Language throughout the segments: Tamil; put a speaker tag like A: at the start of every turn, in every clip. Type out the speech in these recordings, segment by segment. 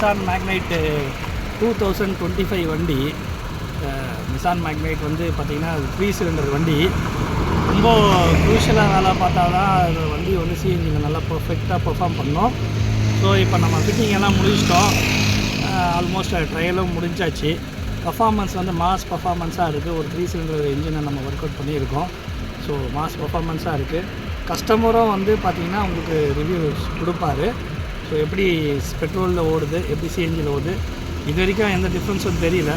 A: நிசான் மேக்னைட் 2025 வண்டி. நிசான் மேக்னைட் வந்து பார்த்திங்கன்னா 3 சிலிண்டர் வண்டி. ரொம்ப க்ரூஷியலாக வேலை பார்த்தா தான் அது வண்டி வந்து சிஎன்ஜியில் நல்லா பர்ஃபெக்டாக பெர்ஃபார்ம் பண்ணோம். ஸோ இப்போ நம்ம ஃபிட்டிங் எல்லாம் முடிச்சிட்டோம். ஆல்மோஸ்ட் ட்ரையலும் முடிஞ்சாச்சு. பர்ஃபார்மன்ஸ் வந்து மாஸ் பர்ஃபார்மன்ஸாக இருக்குது. ஒரு 3 சிலிண்டர் இன்ஜினை நம்ம ஒர்க் அவுட் பண்ணியிருக்கோம். ஸோ மாஸ் பர்ஃபார்மன்ஸாக இருக்குது. கஸ்டமரும் வந்து பார்த்திங்கன்னா உங்களுக்கு ரிவ்யூஸ் கொடுப்பாரு. ஸோ எப்படி பெட்ரோலில் ஓடுது, எப்படி சிஎன்ஜியில் ஓடுது, இது வரைக்கும் எந்த டிஃப்ரென்ஸும் தெரியல.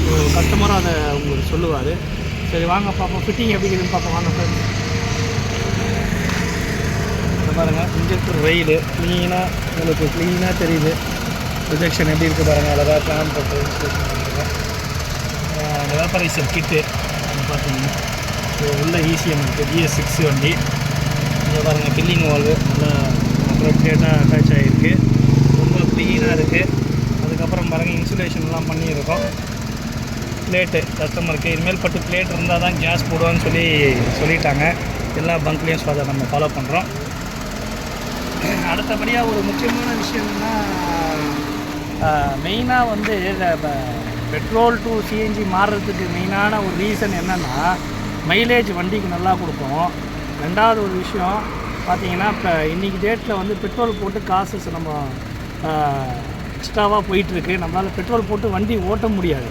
A: ஸோ கஸ்டமரும் அதை உங்களுக்கு சொல்லுவார். சரி வாங்க பார்ப்போம் ஃபிட்டிங் எப்படி இருக்குதுன்னு பார்ப்போம். வாங்க ஃப்ரெண்ட்ஸ். இதை பாருங்கள், இன்ஜெக்டர் வெயில் க்ளீனாக உங்களுக்கு க்ளீனாக தெரியுது. ப்ரொஜெக்ஷன் எப்படி இருக்குது பாருங்கள். அழகாக பிளான் போட்டு இன்ஸ்டேஷன் பண்ணியிருக்கோம். வேப்பரைசர் கிட்டு பார்த்தீங்கன்னா ஸோ உள்ள ஈசிஎம் இருக்குது. BS6 வண்டி. இதை பாருங்கள், பில்லிங் வால்வு நல்லா அப்ரோப்ரியேட்டாக அட்டாச் ஆகிருக்கு. ரொம்ப க்ளீனாக இருக்குது. அதுக்கப்புறம் பாருங்கள், இன்சுலேஷன்லாம் பண்ணியிருக்கோம். பிளேட்டு கஸ்டமருக்கு இனிமேல் பட்டு பிளேட் இருந்தால் தான் கேஸ் போடுவான்னு சொல்லிட்டாங்க. எல்லா பங்க்லேயும். ஸோ அதை நம்ம ஃபாலோ பண்ணுறோம். அடுத்தபடியாக ஒரு முக்கியமான விஷயம் என்னென்னா, மெயினாக வந்து பெட்ரோல் டு சிஎன்ஜி மாறுறதுக்கு மெயினான ஒரு ரீசன் என்னென்னா, மைலேஜ் வண்டிக்கு நல்லா கொடுக்கும். ரெண்டாவது ஒரு விஷயம் பார்த்திங்கன்னா, இப்போ இன்றைக்கி டேட்டில் வந்து பெட்ரோல் போட்டு காசஸ் நம்ம எக்ஸ்ட்ராவாக போயிட்டுருக்கு. நம்மளால் பெட்ரோல் போட்டு வண்டி ஓட்ட முடியாது.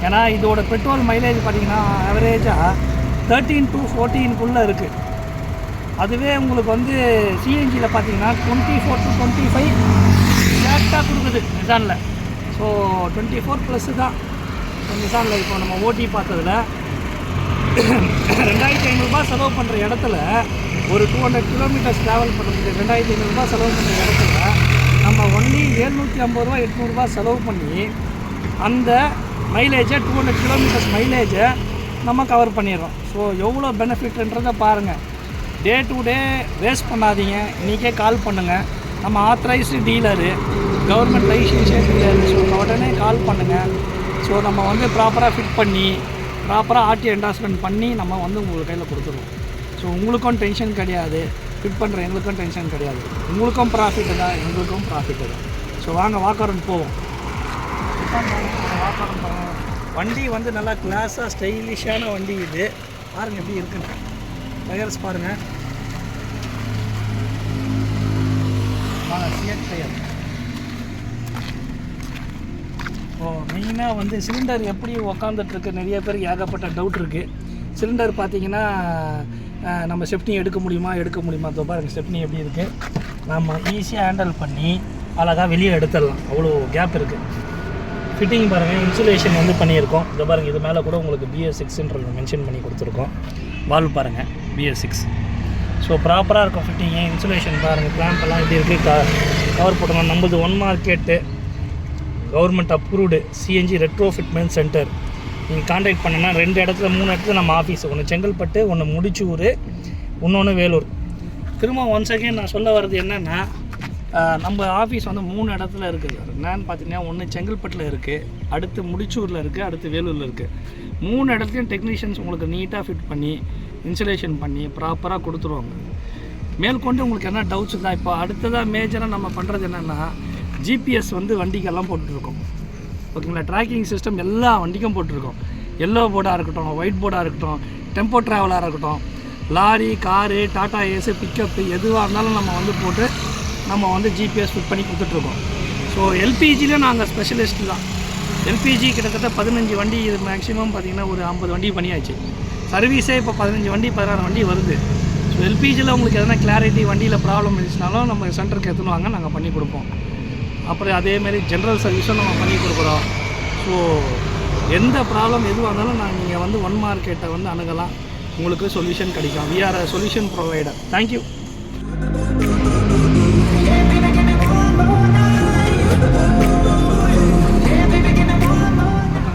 A: ஏன்னா இதோட பெட்ரோல் மைலேஜ் பார்த்திங்கன்னா ஆவரேஜாக 13 to 14 இருக்குது. அதுவே உங்களுக்கு வந்து சிஎன்ஜியில் பார்த்திங்கன்னா 24 to 25 கரெக்டாக கொடுக்குது நிசானில். ஸோ 24+ தான் நிசானில். இப்போ நம்ம ஓட்டி பார்த்ததில் 2500 செலவு பண்ணுற இடத்துல ஒரு 200 கிலோமீட்டர்ஸ் ட்ராவல் பண்ணுறதுக்கு 2500 செலவு பண்ணுற இடத்துல நம்ம ஒன்லி 750 800 செலவு பண்ணி அந்த மைலேஜை 200 கிலோமீட்டர்ஸ் மைலேஜை நம்ம கவர் பண்ணிடுறோம். ஸோ எவ்வளோ பெனிஃபிட்ன்றதை பாருங்கள். டே டு டே வேஸ்ட் பண்ணாதீங்க. இன்றைக்கே கால் பண்ணுங்கள். நம்ம authorised dealer, government licence dealer. So உடனே கால் பண்ணுங்கள். ஸோ நம்ம வந்து ப்ராப்பராக ஃபிட் பண்ணி ப்ராப்பராக ஆர்டி என்டாஸ்மெண்ட் பண்ணி நம்ம வந்து உங்களுக்கு கையில் கொடுத்துருவோம். ஸோ உங்களுக்கும் டென்ஷன் கிடையாது, ஃபிட் பண்ணுற எங்களுக்கும் டென்ஷன் கிடையாது. உங்களுக்கும் ப்ராஃபிட்டு தான், எங்களுக்கும் ப்ராஃபிட்டு தான். ஸோ வாங்க வாக்கரன் போவோம். வாக்கரன் போவோம். வண்டி வந்து நல்லா கிளாஸாக ஸ்டைலிஷான வண்டி இது. பாருங்கள் எப்படி இருக்குன்னு. டயர்ஸ் பாருங்கள். வாங்க சிஎட் டயர். மெயினாக வந்து சிலிண்டர் எப்படி உக்காந்துட்ருக்கு நிறைய பேருக்கு ஏகப்பட்ட டவுட் இருக்குது. சிலிண்டர் பார்த்திங்கன்னா நம்ம ஸ்டெப்னி எடுக்க முடியுமா இதோ பாருங்கள் ஸ்டெப்னி எப்படி இருக்குது. நம்ம ஈஸியாக ஹேண்டில் பண்ணி அழகாக வெளியே எடுத்துடலாம். அவ்வளோ கேப் இருக்குது. ஃபிட்டிங் பாருங்கள், இன்சுலேஷன் வந்து பண்ணியிருக்கோம். இதோ பாருங்கள், இது மேலே கூட உங்களுக்கு BS6ன்றது மென்ஷன் பண்ணி கொடுத்துருக்கோம். வால்வ் பாருங்கள் BS6. ஸோ ப்ராப்பராக இருக்கும் ஃபிட்டிங்கு. இன்சுலேஷன் பாருங்கள், கிளாம்பெல்லாம் எப்படி இருக்குது. கவர் போட்டோம். நம்மளது 1 market government approved CNG retrofitment centre. நீங்கள் கான்டாக்ட் பண்ணனா 2 இடத்துல 3 இடத்துல நம்ம ஆஃபீஸ். ஒன்று செங்கல்பட்டு, ஒன்று முடிச்சூர், இன்னொன்று வேலூர். திரும்ப ஒன்ஸ் அகேன் நான் சொல்ல வர்றது என்னென்னா, நம்ம ஆஃபீஸ் வந்து 3 இடத்துல இருக்குது. என்னன்னு பார்த்தீங்கன்னா, ஒன்று செங்கல்பட்டில் இருக்குது, அடுத்து முடிச்சூரில் இருக்குது, அடுத்து வேலூரில் இருக்குது. 3 இடத்துலையும் டெக்னீஷியன்ஸ் உங்களுக்கு நீட்டாக ஃபிட் பண்ணி இன்சுலேஷன் பண்ணி ப்ராப்பராக கொடுத்துருவாங்க. மேற்கொண்டு உங்களுக்கு என்ன டவுட்ஸ் இருந்தால், இப்போ அடுத்ததாக மேஜராக நம்ம பண்ணுறது என்னென்னா, ஜிபிஎஸ் வந்து வண்டிக்கெல்லாம் போட்டுருக்கோம். ஓகேங்களா? ட்ராக்கிங் சிஸ்டம் எல்லா வண்டிக்கும் போட்டிருக்கோம். எல்லோ போர்டாக இருக்கட்டும், ஒயிட் போர்டாக இருக்கட்டும், டெம்போ ட்ராவலாக இருக்கட்டும், lorry, car, Tata Ace, pickup எதுவாக இருந்தாலும் நம்ம வந்து போட்டு நம்ம வந்து ஜிபிஎஸ் ஃபிட் பண்ணி கொடுத்துட்ருக்கோம். ஸோ எல்பிஜியில் நாங்கள் ஸ்பெஷலிஸ்ட்டு தான். எல்பிஜி கிட்டத்தட்ட 15 வண்டி, இது மேக்ஸிமம் பார்த்திங்கன்னா ஒரு 50 வண்டி பண்ணியாச்சு. சர்வீஸே இப்போ 15 வண்டி 16 வண்டி வருது. ஸோ எல்பிஜியில் உங்களுக்கு எதனா கிளாரிட்டி வண்டியில் ப்ராப்ளம் இருந்துச்சுனாலும் நம்ம சென்டருக்கு எடுத்துன்னு நாங்கள் பண்ணி கொடுப்போம். அப்புறம் அதேமாரி ஜென்ரல் சர்வீஸும் நம்ம பண்ணி கொடுக்குறோம். ஸோ எந்த ப்ராப்ளம் எதுவாக இருந்தாலும் நீங்கள் வந்து 1 மார்க்கெட்டை வந்து அணுகலாம். உங்களுக்கு சொல்யூஷன் கிடைக்கும். We are a solution provider. Thank you.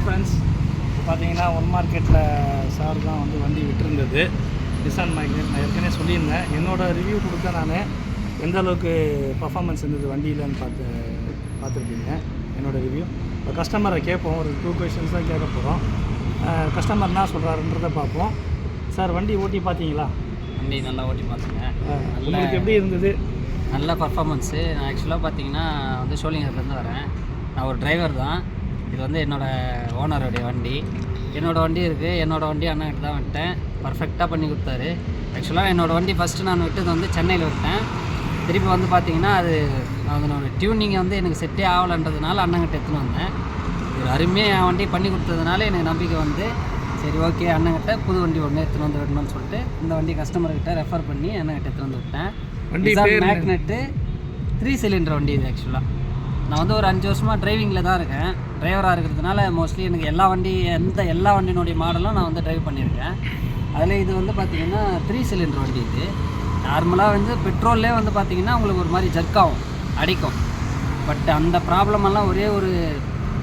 A: Friends, பார்த்தீங்கன்னா 1 மார்க்கெட்டில் சார் தான் வந்து வண்டி விட்டுருந்தது. Nissan magnetite. நான் ஏற்கனவே சொல்லியிருந்தேன், என்னோடய ரிவ்யூ கொடுத்தேன். நான் எந்த அளவுக்கு பர்ஃபார்மன்ஸ் இருந்தது வண்டியிலன்னு பார்த்துருப்பீங்க என்னோடய ரிவ்யூ. இப்போ கஸ்டமரை கேட்போம். ஒரு 2 கொஷின்ஸ் தான் கேட்க போகிறோம். கஸ்டமர் என்ன சொல்கிறாருன்றதை பார்ப்போம். சார் வண்டி ஓட்டி பார்த்தீங்களா?
B: வண்டி நல்லா ஓட்டி பார்த்தேங்க.
A: உங்களுக்கு எப்படி இருந்தது?
B: நல்ல பர்ஃபார்மன்ஸு. நான் ஆக்சுவலாக பார்த்தீங்கன்னா வந்து ஷோலிங்கர்லேருந்து வரேன். நான் ஒரு டிரைவர் தான். இது வந்து என்னோடய ஓனருடைய வண்டி. என்னோடய வண்டி இருக்குது. என்னோடய வண்டி அண்ணன்கிட்ட தான் விட்டேன். பர்ஃபெக்டாக பண்ணி கொடுத்தாரு. ஆக்சுவலாக என்னோடய வண்டி ஃபஸ்ட்டு நான் விட்டது வந்து சென்னையில் விட்டேன். திருப்பி வந்து பார்த்திங்கன்னா அதனோட டியூனிங்கை வந்து எனக்கு செட்டே ஆகலைன்றதுனால அண்ணங்கிட்ட எடுத்துன்னு வந்தேன். ஒரு அருமையாக என் வண்டி பண்ணி கொடுத்ததுனால எனக்கு நம்பிக்கை வந்து சரி ஓகே அண்ணங்கிட்ட புது வண்டி ஒன்று எடுத்துன்னு வந்து விடணும்னு சொல்லிட்டு இந்த வண்டி கஸ்டமர்கிட்ட ரெஃபர் பண்ணி அண்ணங்கிட்ட எடுத்துன்னு வந்து விட்டேன்.
A: வண்டி
B: மேக்னெட்டு 3 சிலிண்டர் வண்டி இது. ஆக்சுவலாக நான் வந்து ஒரு 5 வருஷமாக டிரைவிங்கில் தான் இருக்கேன். டிரைவராக இருக்கிறதுனால மோஸ்ட்லி எனக்கு எல்லா வண்டியினுடைய மாடலும் நான் வந்து டிரைவ் பண்ணியிருக்கேன். அதில் இது வந்து பார்த்திங்கன்னா 3 சிலிண்டர் வண்டி. இது நார்மலாக வந்து பெட்ரோல்லே வந்து பார்த்திங்கன்னா உங்களுக்கு ஒரு மாதிரி ஜர்க் ஆகும், அடிக்கும். பட் அந்த ப்ராப்ளமெல்லாம் ஒரே ஒரு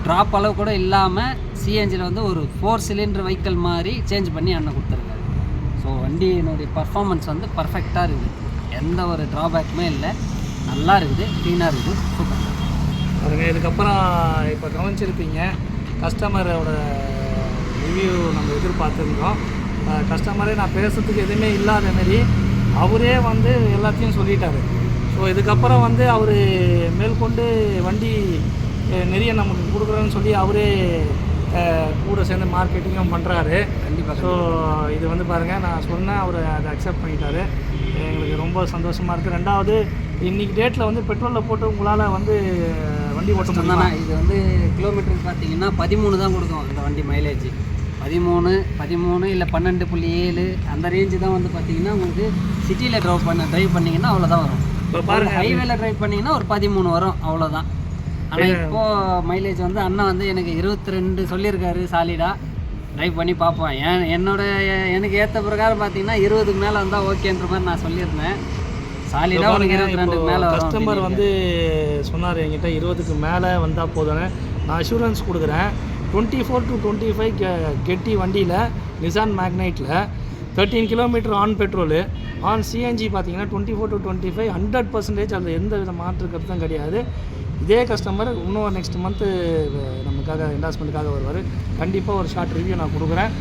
B: ட்ராப் அளவு கூட இல்லாமல் சிஎன்ஜியில் வந்து ஒரு 4 சிலிண்டர் வெஹிக்கிள் மாதிரி சேஞ்ச் பண்ணி அண்ணன் கொடுத்துருக்காரு. ஸோ வண்டியினுடைய பர்ஃபார்மன்ஸ் வந்து பர்ஃபெக்டாக இருக்குது. எந்த ஒரு ட்ராபேக்குமே இல்லை. நல்லா இருக்குது, க்ளீனாக இருக்குது, சூப்பர்.
A: அதுங்க இதுக்கப்புறம் இப்போ கவனிச்சிருப்பீங்க கஸ்டமரோட ரிவ்யூ நம்ம எதிர்பார்த்துருந்தோம். கஸ்டமரே நான் பேசுகிறதுக்கு எதுவுமே இல்லாத மாரி அவரே வந்து எல்லாத்தையும் சொல்லிட்டாரு. ஸோ இதுக்கப்புறம் வந்து அவர் மேற்கொண்டு வண்டி நிறைய நமக்கு கொடுக்குறேன்னு சொல்லி அவரே கூட சேர்ந்து மார்க்கெட்டிங்கும் பண்ணுறாரு.
B: கண்டிப்பாக.
A: ஸோ இது வந்து பாருங்கள், நான் சொன்னேன், அவர் அதை அக்செப்ட் பண்ணிட்டாரு. எங்களுக்கு ரொம்ப சந்தோஷமாக இருக்குது. ரெண்டாவது இன்றைக்கி டேட்டில் வந்து பெட்ரோலில் போட்டு உங்களால் வந்து வண்டி ஓட்ட முடியுமா?
B: இது வந்து கிலோமீட்டருக்கு பார்த்தீங்கன்னா 13 தான் கொடுக்கும் இந்த வண்டி மைலேஜ். 13 இல்லை 12.7 அந்த ரேஞ்சு தான் வந்து பார்த்தீங்கன்னா உங்களுக்கு சிட்டியில் ட்ரைவ் பண்ணிங்கன்னா அவ்வளோதான் வரும்.
A: இப்போ பாருங்கள்,
B: ஹைவேல ட்ரைவ் பண்ணிங்கன்னா ஒரு 13 வரும், அவ்வளோதான். ஆனால் இப்போது மைலேஜ் வந்து அண்ணன் வந்து எனக்கு 22 சொல்லியிருக்காரு சாலிடாக. ட்ரைவ் பண்ணி பார்ப்போம். எனக்கு ஏற்ற பிரகாரம் பார்த்தீங்கன்னா 20க்கு மேலே வந்தால் ஓகேன்ற மாதிரி நான் சொல்லியிருந்தேன். சாலிடாக ஒரு 22க்கு மேலே வரும்.
A: கஸ்டமர் வந்து சொன்னார் என்கிட்ட 20க்கு மேலே வந்தால் போதும்னு. நான் அஷூரன்ஸ் கொடுக்குறேன். 24 to 25 கெட்டி வண்டியில் நிசான் மேக்னைட்டில் 13 kilometre on petrol, on CNG பார்த்தீங்கன்னா 24 to 25 100% அதில் எந்த வித மாற்று கருத்தும் கிடையாது. இதே கஸ்டமர் இன்னும் நெக்ஸ்ட் மந்த்து நமக்காக என்டாஸ்மெண்ட்டுக்காக வருவார். கண்டிப்பாக ஒரு ஷார்ட் ரிவ்யூ நான் கொடுக்குறேன்.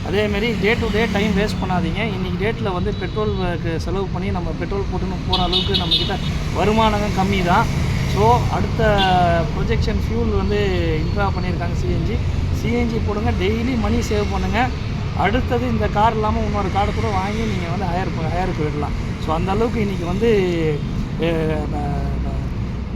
A: அதேமாரி day to day time waste பண்ணாதீங்க. இன்றைக்கி டேட்டில் வந்து பெட்ரோலுக்கு செலவு பண்ணி நம்ம பெட்ரோல் போட்டுன்னு போகிற அளவுக்கு நம்மக்கிட்ட வருமானம் கம்மி தான். ஸோ அடுத்த ப்ரொஜெக்ஷன் ஃபியூல் வந்து இம்ப்ரூவ் பண்ணியிருக்காங்க. சிஎன்ஜி போடுங்க, டெய்லி மணி சேவ் பண்ணுங்கள். அடுத்தது இந்த கார் இல்லாமல் இன்னொரு காரை கூட வாங்கி நீங்கள் வந்து ஹையருக்கு விடலாம். ஸோ அந்த அளவுக்கு இன்றைக்கி வந்து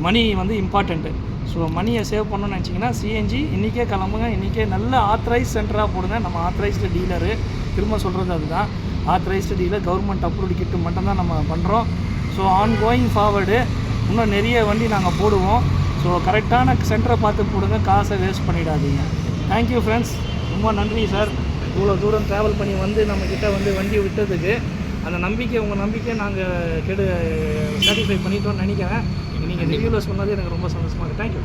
A: மணி வந்து இம்பார்ட்டண்ட்டு. ஸோ மணியை சேவ் பண்ணணும்னு நினச்சிங்கன்னா சிஎன்ஜி இன்றைக்கே கிளம்புங்க. இன்றைக்கே நல்ல ஆத்தரைஸ் சென்டராக போடுங்க. நம்ம ஆத்தரைஸ்டு டீலரு, திரும்ப சொல்கிறது அதுதான், ஆத்தரைஸ்டு டீலர், கவர்மெண்ட் அப்ரூவ்டு கிட்டு மட்டும்தான் நம்ம பண்ணுறோம். ஸோ ஆன் கோயிங் ஃபார்வர்டு இன்னும் நிறைய வண்டி நாங்கள் போடுவோம். ஸோ கரெக்டான சென்டரை பார்த்து போடுங்க, காசை வேஸ்ட் பண்ணிடாதீங்க. தேங்க்யூ ஃப்ரெண்ட்ஸ், ரொம்ப நன்றி சார். இவ்வளோ தூரம் ட்ராவல் பண்ணி வந்து நம்மக்கிட்ட வந்து வண்டி விட்டதுக்கு. அந்த நம்பிக்கை, உங்கள் நம்பிக்கையை நாங்கள் சாட்டிஸ்ஃபை பண்ணிட்டோம்னு நினைக்கிறேன். நீங்கள் ரிவ்யூவில் சொன்னது எனக்கு ரொம்ப சந்தோஷமாக இருக்குது. தேங்க்யூ.